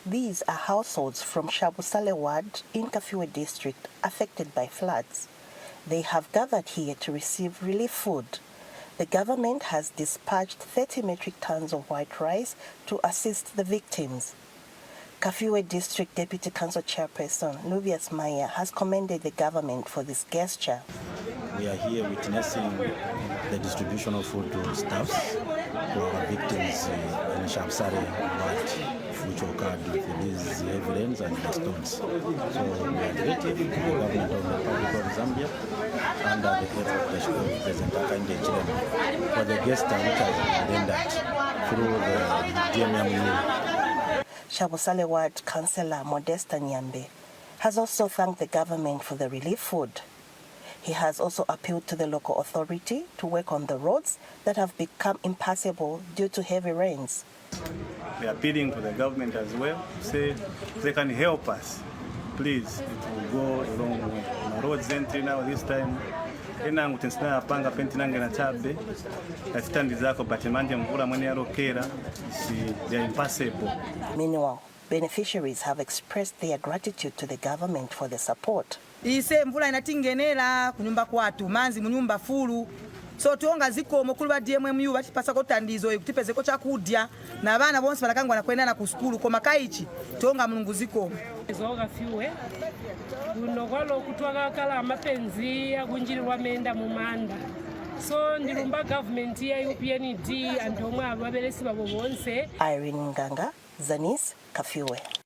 These are households from Shabusale ward in Kafue District affected by floods. They have gathered here to receive relief food. The government has dispatched 30 metric tons of white rice to assist the victims. Kafue District Deputy Council Chairperson Luvious Maiya has commended the government for this gesture. We are here witnessing the distribution of food to staffs to our victims in Shabusale ward, which occurred with these heavy rains and the stones. So we are grateful to the government of the Republic of Zambia under the head of the President Kafue for the gesture which has been rendered through the DMM. Shabusale ward Councillor Modesta Nyambe has also thanked the government for the relief food. He has also appealed to the local authority to work on the roads that have become impassable due to heavy rains. We are appealing to the government as well to say they can help us. Please, it will go a long way. The roads entry now this time. Enangu tensina panga pentinange na chabe. Katitandi zako batemanje mvula mwene yarokera. They are impassable. Meanwhile, beneficiaries have expressed their gratitude to the government for the support. Ise mvula inatingenera kunyumba kwatu manzi munyumba fulu. So tuonga ziko mukulu ba DMMU batipasa ko tandizo ekutipezeko chakudya na bana bonse balakangwa na kwenda na ku school ko makaichi tuonga mulungu ziko zoga fiwe unogwalo kutwaga kala amapenzi agunjirirwa menda mu manda so ndilumba government ya UPND and omwe ababelesi babo bonse. Irene Nganga, Zanis, Kafue.